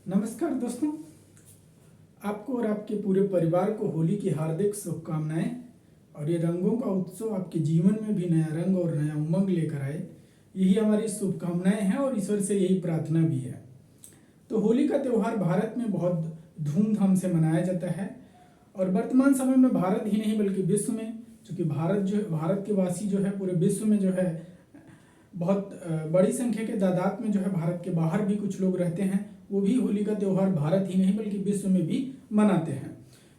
नमस्कार दोस्तों, आपको और आपके पूरे परिवार को होली की हार्दिक शुभकामनाएं। और ये रंगों का उत्सव आपके जीवन में भी नया रंग और नया उमंग लेकर आए, यही हमारी शुभकामनाएं हैं और ईश्वर से यही प्रार्थना भी है। तो होली का त्यौहार भारत में बहुत धूमधाम से मनाया जाता है और वर्तमान समय में भारत ही नहीं बल्कि विश्व में, चूँकि भारत के वासी जो है पूरे विश्व में जो है बहुत बड़ी संख्या के तादाद में जो है भारत के बाहर भी कुछ लोग रहते हैं, वो भी होली का त्यौहार भारत ही नहीं बल्कि विश्व में भी मनाते हैं।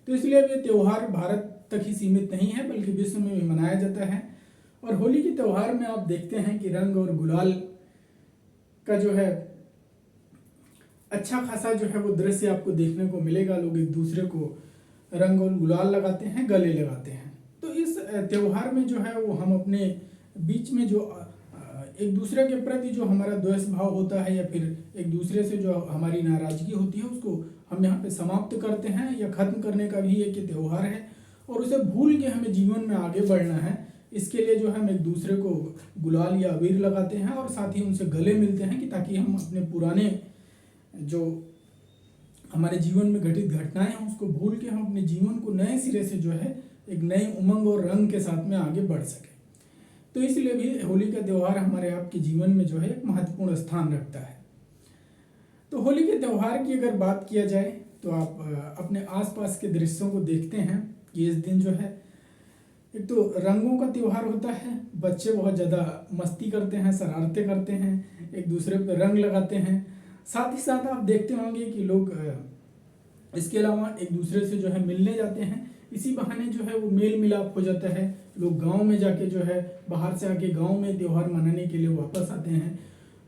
तो इसलिए अब ये त्यौहार भारत तक ही सीमित नहीं है बल्कि विश्व में भी मनाया जाता है। और होली के त्यौहार में आप देखते हैं कि रंग और गुलाल का जो है अच्छा खासा जो है वो दृश्य आपको देखने को मिलेगा। लोग एक दूसरे को रंग और गुलाल लगाते हैं, गले लगाते हैं। तो इस त्यौहार में जो है वो हम अपने बीच में जो एक दूसरे के प्रति जो हमारा द्वेष भाव होता है या फिर एक दूसरे से जो हमारी नाराजगी होती है उसको हम यहाँ पे समाप्त करते हैं या खत्म करने का भी एक त्यौहार है। और उसे भूल के हमें जीवन में आगे बढ़ना है, इसके लिए जो है हम एक दूसरे को गुलाल या अबीर लगाते हैं और साथ ही उनसे गले मिलते हैं कि ताकि हम अपने पुराने जो हमारे जीवन में घटित घटनाएं हैं उसको भूल के हम अपने जीवन को नए सिरे से जो है एक नए उमंग और रंग के साथ में आगे बढ़ सके। तो इसलिए भी होली का त्यौहार हमारे आपके जीवन में जो है एक महत्वपूर्ण स्थान रखता है। तो होली के त्यौहार की अगर बात किया जाए तो आप अपने आसपास के दृश्यों को देखते हैं कि इस दिन जो है एक तो रंगों का त्यौहार होता है। बच्चे बहुत ज़्यादा मस्ती करते हैं, शरारतें करते हैं, एक दूसरे पर रंग लगाते हैं। साथ ही साथ आप देखते होंगे कि लोग इसके अलावा एक दूसरे से जो है मिलने जाते हैं। इसी बहाने जो है वो मेल मिलाप हो जाता है। लोग गांव में जाके जो है बाहर से आके गांव में त्यौहार मनाने के लिए वापस आते हैं,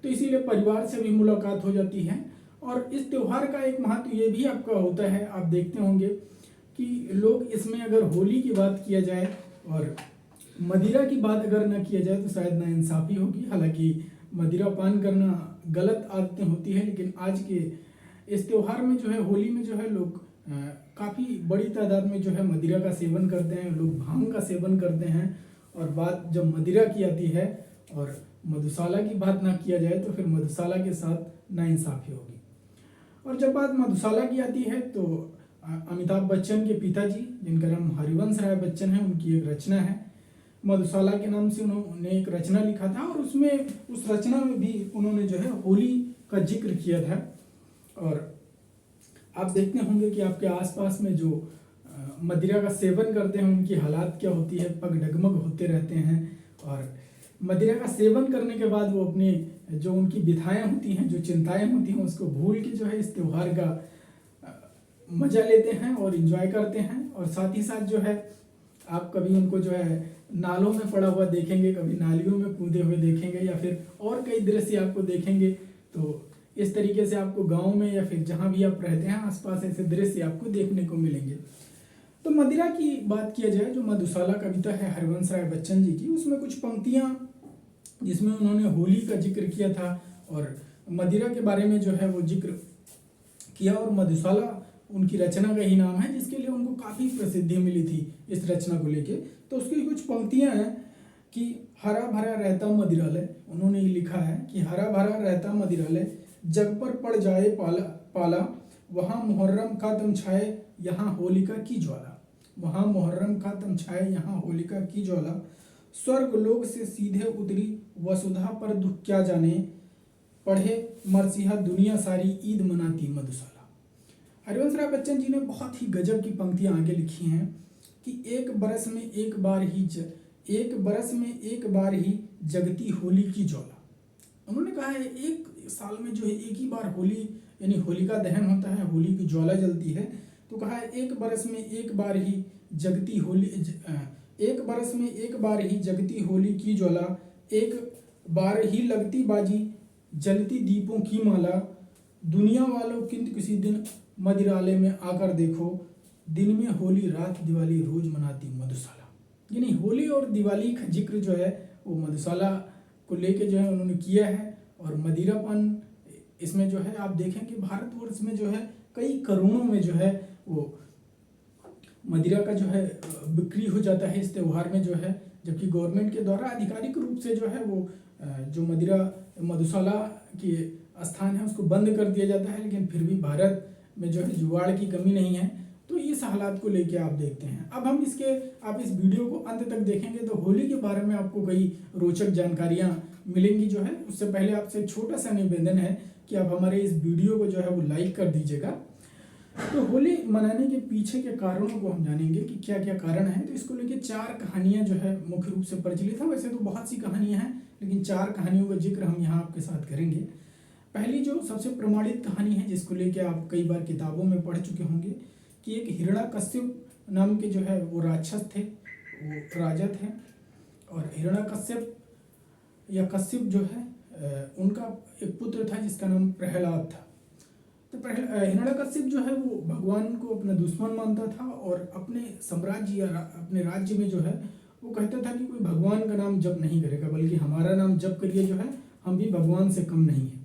तो इसीलिए परिवार से भी मुलाकात हो जाती है। और इस त्यौहार का एक महत्व ये भी आपका होता है, आप देखते होंगे कि लोग इसमें अगर होली की बात किया जाए और मदिरा की बात अगर न किया जाए तो शायद नाइंसाफ़ी होगी। हालांकि मदिरा पान करना गलत आदतें होती है, लेकिन आज के इस त्यौहार में जो है होली में जो है लोग काफ़ी बड़ी तादाद में जो है मदिरा का सेवन करते हैं, लोग भांग का सेवन करते हैं। और बात जब मदिरा की आती है और मधुशाला की बात ना किया जाए तो फिर मधुशाला के साथ नाइंसाफ़ी होगी। और जब बात मधुशाला की आती है तो अमिताभ बच्चन के पिताजी, जिनका नाम हरिवंश राय बच्चन है, उनकी एक रचना है मधुशाला के नाम से। उन्होंने एक रचना लिखा था और उसमें उस रचना में भी उन्होंने जो है होली का जिक्र किया था। और आप देखते होंगे कि आपके आसपास में जो मदिरा का सेवन करते हैं उनकी हालात क्या होती है, पग डगमग होते रहते हैं। और मदिरा का सेवन करने के बाद वो अपनी जो उनकी व्यथाएं होती हैं, जो चिंताएं होती हैं, उसको भूल के जो है इस त्यौहार का मज़ा लेते हैं और इन्जॉय करते हैं। और साथ ही साथ जो है आप कभी उनको जो है नालों में पड़ा हुआ देखेंगे, कभी नालियों में कूदे हुए देखेंगे या फिर और कई दृश्य आपको देखेंगे। तो इस तरीके से आपको गांव में या फिर जहां भी आप रहते हैं आसपास ऐसे दृश्य आपको देखने को मिलेंगे। तो मदिरा की बात किया जाए, जो मधुशाला कविता है हरिवंश राय बच्चन जी की, उसमें कुछ पंक्तियां जिसमें उन्होंने होली का जिक्र किया था और मदिरा के बारे में जो है वो जिक्र किया। और मधुशाला उनकी रचना का ही नाम है जिसके लिए उनको काफ़ी प्रसिद्धि मिली थी इस रचना को लेके। तो उसकी कुछ पंक्तियां हैं कि हरा भरा रहता मदिरालय, उन्होंने ये लिखा है कि हरा भरा रहता मदिरालय, जग पर पड़ जाए पाला, वहाँ मुहर्रम का दम छाए, यहाँ होलिका की ज्वाला। वहाँ मुहर्रम का दम छाए, यहाँ होलिका की ज्वाला। स्वर्ग लोक से सीधे उतरी वसुधा पर दुख क्या जाने, पढ़े मरसिहा दुनिया सारी ईद मनाती मधुशाला। हरिवंश राय बच्चन जी ने बहुत ही गजब की पंक्तियां आगे लिखी हैं कि एक बरस में एक बार ही जगती होली की ज्वाला। उन्होंने कहा है एक साल में जो है एक ही बार होली यानी होलिका दहन होता है, होली की ज्वाला जलती है। तो कहा है एक बरस में एक बार ही जगती होली की ज्वाला, एक बार ही लगती बाजी जलती दीपों की माला। दुनिया वालों किंतु किसी दिन मदिरालय में आकर देखो, दिन में होली रात दिवाली रोज मनाती मधुशाला। यानी होली और दिवाली का जिक्र जो है वो मधुशाला को लेके जो है उन्होंने किया है। और मदिरापान इसमें जो है आप देखें कि भारतवर्ष में जो है कई करोड़ों में जो है वो मदिरा का जो है बिक्री हो जाता है इस त्यौहार में जो है। जबकि गवर्नमेंट के द्वारा आधिकारिक रूप से जो है वो जो मदिरा मधुशाला की स्थान है उसको बंद कर दिया जाता है, लेकिन फिर भी भारत में जो है जुगाड़ की कमी नहीं है। तो इस हालात को लेके आप देखते हैं। अब हम आप इस वीडियो को अंत तक देखेंगे तो होली के बारे में आपको कई रोचक जानकारियां मिलेंगी जो है। उससे पहले आपसे छोटा सा निवेदन है कि आप हमारे इस वीडियो को जो है वो लाइक कर दीजिएगा। तो होली मनाने के पीछे के कारणों को हम जानेंगे कि क्या क्या कारण है। तो इसको लेके 4 कहानियां जो है मुख्य रूप से प्रचलित है। वैसे तो बहुत सी कहानियां हैं, लेकिन 4 कहानियों का जिक्र हम यहाँ आपके साथ करेंगे। पहली जो सबसे प्रमाणित कहानी है, जिसको लेके आप कई बार किताबों में पढ़ चुके होंगे, कि एक हिरण्यकश्यप नाम के जो है वो राक्षस थे, वो राजा थे। और हिरण्यकश्यप या कश्यप जो है उनका एक पुत्र था जिसका नाम प्रहलाद था। तो हिरण्यकश्यप जो है वो भगवान को अपना दुश्मन मानता था और अपने साम्राज्य या अपने राज्य में जो है वो कहता था कि कोई भगवान का नाम जप नहीं करेगा, बल्कि हमारा नाम जप करिए, जो है हम भी भगवान से कम नहीं है।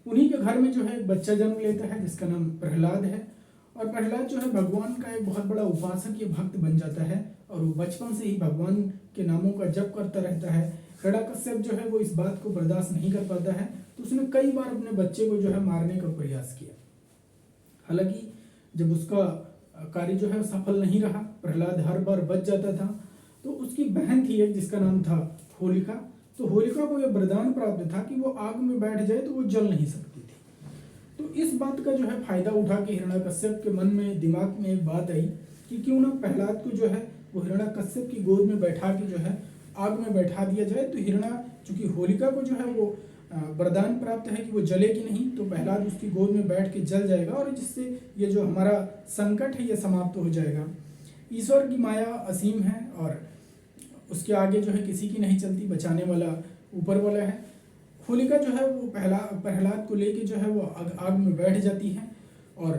उन्हीं के घर में जो है एक बच्चा जन्म लेता है जिसका नाम प्रहलाद है। और प्रहलाद जो है भगवान का एक बहुत बड़ा उपासक या भक्त बन जाता है और वो बचपन से ही भगवान के नामों का जप करता रहता है। हिरण्यकश्यप जो है वो इस बात को बर्दाश्त नहीं कर पाता है, तो उसने कई बार अपने बच्चे को जो है मारने का प्रयास किया। हालांकि जब उसका कार्य जो है सफल नहीं रहा, प्रहलाद हर बार बच जाता था। तो उसकी बहन थी एक जिसका नाम था होलिका। तो होलिका को यह वरदान प्राप्त था कि वो आग में बैठ जाए तो वो जल नहीं सकती थी। तो इस बात का जो है फायदा उठा के हिरण्यकश्यप के मन में, दिमाग में एक बात आई कि क्यों ना प्रहलाद को जो है वो हिरण्यकश्यप की गोद में बैठा के जो है आग में बैठा दिया जाए। तो चूंकि होलिका को जो है वो वरदान प्राप्त है कि वो जलेगी नहीं, तो प्रहलाद उसकी गोद में बैठ के जल जाएगा और जिससे ये जो हमारा संकट है ये समाप्त हो जाएगा। ईश्वर की माया असीम है और उसके आगे जो है किसी की नहीं चलती, बचाने वाला ऊपर वाला है। होलिका जो है वो प्रहलाद को लेके जो है वो आग में बैठ जाती है और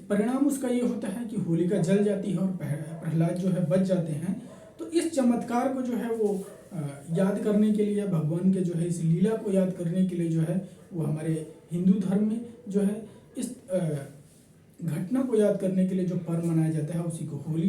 परिणाम उसका ये होता है कि होलिका जल जाती है और प्रहलाद जो है बच जाते हैं। तो इस चमत्कार को जो है वो याद करने के लिए, भगवान के जो है इस लीला को याद करने के लिए जो है वो हमारे हिंदू धर्म में जो है इस घटना को याद करने के लिए जो पर्व मनाया जाता है उसी को होली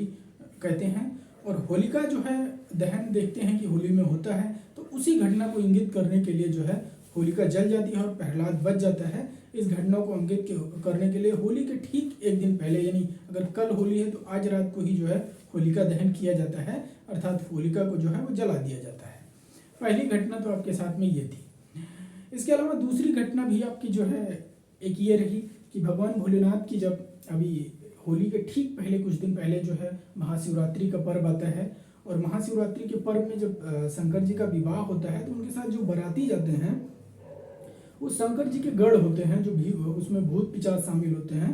कहते हैं। और होलिका जो है दहन देखते हैं कि होली में होता है, तो उसी घटना को इंगित करने के लिए जो है होलिका जल जाती है और प्रहलाद बच जाता है। इस घटना को इंगित करने के लिए होली के ठीक एक दिन पहले, यानी अगर कल होली है तो आज रात को ही जो है होलिका दहन किया जाता है, अर्थात होलिका को जो है वो जला दिया जाता है। पहली घटना तो आपके साथ में ये थी। इसके अलावा दूसरी घटना भी आपकी जो है एक ये रही कि भगवान भोलेनाथ की जब अभी होली के ठीक पहले कुछ दिन पहले जो है महाशिवरात्रि का पर्व आता है और महाशिवरात्रि के पर्व में जब शंकर जी का विवाह होता है तो उनके साथ जो बाराती जाते हैं वो शंकर जी के गढ़ होते हैं, जो भी उसमें भूत पिशाच शामिल होते हैं।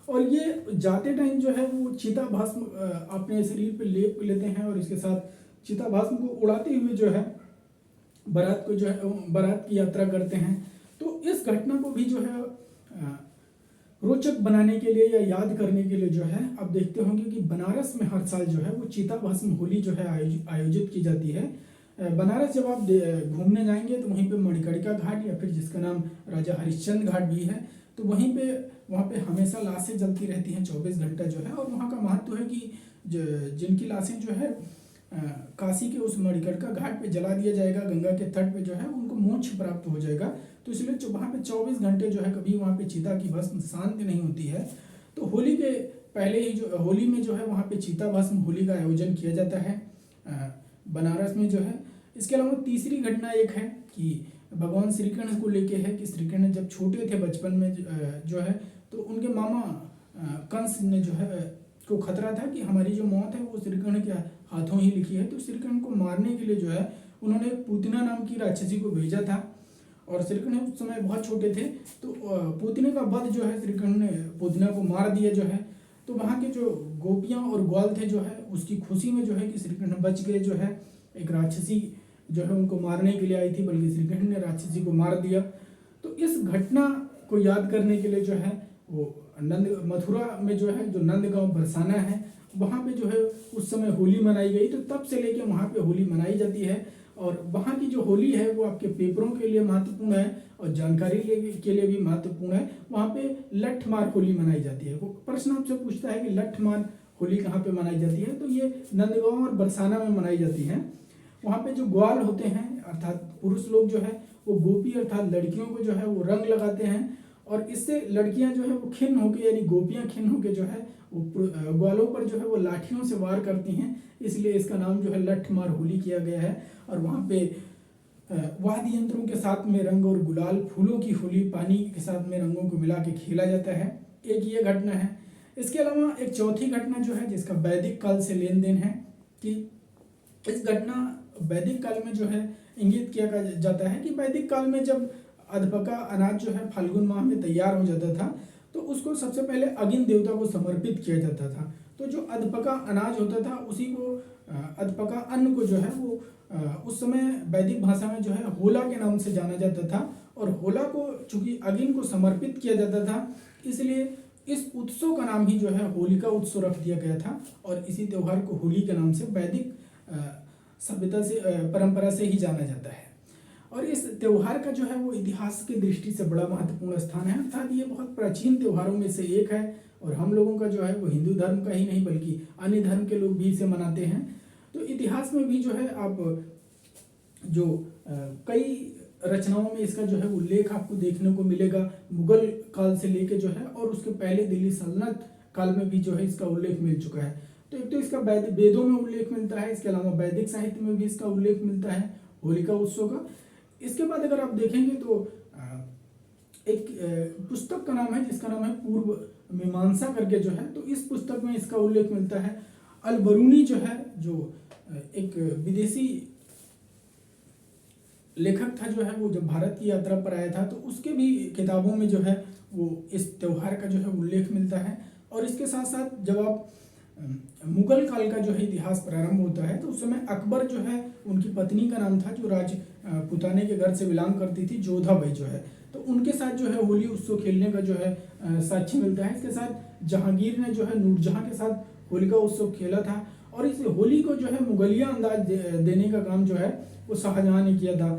और ये जाते टाइम जो है वो चिता भस्म अपने शरीर पे लेप लेते हैं और इसके साथ चिता भस्म को उड़ाते हुए जो है बारात को जो है बारात की यात्रा करते हैं। तो इस घटना को भी जो है रोचक बनाने के लिए या याद करने के लिए जो है आप देखते होंगे कि बनारस में हर साल जो है वो चिता भस्म होली जो है आयोजित की जाती है। बनारस जब आप घूमने जाएंगे तो वहीं पे मणिकर्णिका घाट या फिर जिसका नाम राजा हरिश्चंद्र घाट भी है, तो वहाँ पे हमेशा लाशें जलती रहती हैं 24 घंटा जो है। और वहाँ का महत्व है कि जिनकी लाशें जो है काशी के उस मणिकर्णिका घाट पे जला दिया जाएगा, गंगा के तट पे जो है उनको मोक्ष प्राप्त हो जाएगा। तो इसलिए वहाँ पे 24 घंटे जो है कभी वहाँ पे चिता की भस्म शांति नहीं होती है। तो होली के पहले ही जो होली में जो है वहाँ पे चिता भस्म होली का आयोजन किया जाता है बनारस में जो है। इसके अलावा तीसरी घटना एक है कि भगवान श्री कृष्ण को लेके है कि श्री कृष्ण जब छोटे थे बचपन में जो है तो उनके मामा कंस ने जो है को खतरा था कि हमारी जो मौत है वो श्री कृष्ण के हाथों ही लिखी है। तो श्री कृष्ण को मारने के लिए जो है उन्होंने पूतना नाम की राक्षसी को भेजा था और श्री कृष्ण उस समय बहुत छोटे थे। तो पूतने का वध जो है श्री कृष्ण ने पूतना को मार दिया जो है। तो वहाँ के जो गोपियाँ और ग्वाल थे जो है उसकी खुशी में जो है कि श्री कृष्ण बच गए जो है, एक राक्षसी जो है उनको मारने के लिए आई थी, बल्कि श्री कृष्ण ने राक्षसी को मार दिया। तो इस घटना को याद करने के लिए जो है वो मथुरा में जो है जो नंदगांव बरसाना है वहाँ पे जो है उस समय होली मनाई गई। तो तब से लेके वहाँ पे होली मनाई जाती है और वहाँ की जो होली है वो आपके पेपरों के लिए महत्वपूर्ण है और जानकारी के लिए भी महत्वपूर्ण है। वहाँ पे लठमार होली मनाई जाती है। वो प्रश्न आपसे पूछता है कि लठमार होली कहाँ पे मनाई जाती है, तो ये नंदगांव और बरसाना में मनाई जाती है। वहाँ पे जो ग्वाल होते हैं अर्थात पुरुष लोग जो है वो गोपी अर्थात लड़कियों को जो है वो रंग लगाते हैं, और इससे लड़कियां जो है वो खिन्न होकर यानी गोपियां खिन्न होकर जो है वो ग्वालों पर जो है वो लाठियों से वार करती हैं, इसलिए इसका नाम जो है लठ मार होली किया गया है। और वहाँ पे वाद्य यंत्रों के साथ में रंग और गुलाल, फूलों की होली, पानी के साथ में रंगों को मिला के खेला जाता है। एक ये घटना है। इसके अलावा एक चौथी घटना जो है जिसका वैदिक काल से लेन देन है कि इस घटना वैदिक काल में जो है इंगित किया जाता है कि वैदिक काल में जब अधपका अनाज जो है फाल्गुन माह में तैयार हो जाता था तो उसको सबसे पहले अगिन देवता को समर्पित किया जाता था। तो जो अधपका अनाज होता था उसी को अधपका अन्न को जो है वो उस समय वैदिक भाषा में जो है होला के नाम से जाना जाता था, और होला को चूंकि अगिन को समर्पित किया जाता था इसलिए इस उत्सव का नाम ही जो है होलिका उत्सव रख दिया गया था, और इसी त्यौहार को होली के नाम से वैदिक सभ्यता से परंपरा से ही जाना जाता है। और इस त्यौहार का जो है वो इतिहास की दृष्टि से बड़ा महत्वपूर्ण स्थान है, अर्थात ये बहुत प्राचीन त्योहारों में से एक है, और हम लोगों का जो है वो हिंदू धर्म का ही नहीं बल्कि अन्य धर्म के लोग भी इसे मनाते हैं। तो इतिहास में भी जो है आप जो कई रचनाओं में इसका जो है उल्लेख आपको देखने को मिलेगा, मुगल काल से लेके जो है और उसके पहले दिल्ली सल्तनत काल में भी जो है इसका उल्लेख मिल चुका है। तो एक तो इसका वेदों में उल्लेख मिलता है, इसके अलावा वैदिक साहित्य में भी इसका उल्लेख मिलता है होलिका उत्सव का। इसके बाद अगर आप देखेंगे तो एक पुस्तक का नाम है जिसका नाम है पूर्व मीमांसा करके जो है, तो इस पुस्तक में इसका उल्लेख मिलता है। अल-बरूनी जो है जो एक विदेशी लेखक था जो है वो जब भारत की यात्रा पर आया था तो उसके भी किताबों में जो है वो इस त्यौहार का जो है उल्लेख मिलता है। और इसके साथ साथ जब आप मुगल काल का जो है इतिहास प्रारंभ होता है तो उस समय अकबर जो है उनकी पत्नी का नाम था जो पुताने के घर से बिलोंग करती थी, जोधाबाई जो है, तो उनके साथ जो है होली उत्सव खेलने का जो है साक्ष्य मिलता है। इसके साथ जहांगीर ने जो है नूरजहां के साथ होलिका उत्सव खेला था, और इस होली को जो है मुगलिया अंदाज देने का काम जो है वो शाहजहां ने किया था।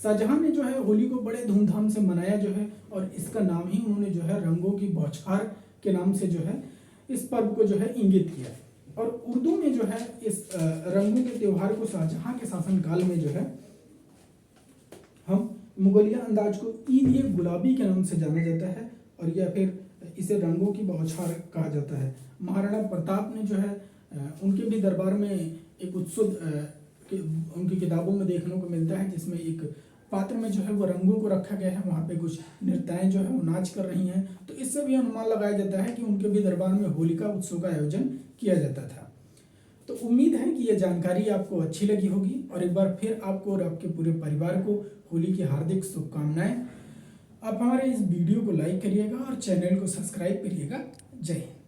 शाहजहां ने जो है होली को बड़े धूमधाम से मनाया जो है, और इसका नाम ही उन्होंने जो है रंगों की बौछार के नाम से जो है इस पर्व को जो है इंगित किया। और उर्दू में जो है इस रंगों के त्योहार को शाहजहां के शासनकाल में जो है हम मुगलिया अंदाज को ईद गुलाबी के नाम से जाना जाता है, और या फिर इसे रंगों की बौछार कहा जाता है। महाराणा प्रताप ने जो है उनके भी दरबार में एक उत्सव उनकी किताबों में देखने को मिलता है जिसमें एक पात्र में जो है वो रंगों को रखा गया है, वहाँ पे कुछ नृत्याएं जो है वो नाच कर रही हैं, तो इससे भी अनुमान लगाया जाता है कि उनके भी दरबार में होलिका उत्सव का आयोजन किया जाता था। तो उम्मीद है कि यह जानकारी आपको अच्छी लगी होगी, और एक बार फिर आपको और आपके पूरे परिवार को होली की हार्दिक शुभकामनाएं। आप हमारे इस वीडियो को लाइक करिएगा और चैनल को सब्सक्राइब करिएगा। जय हिंद।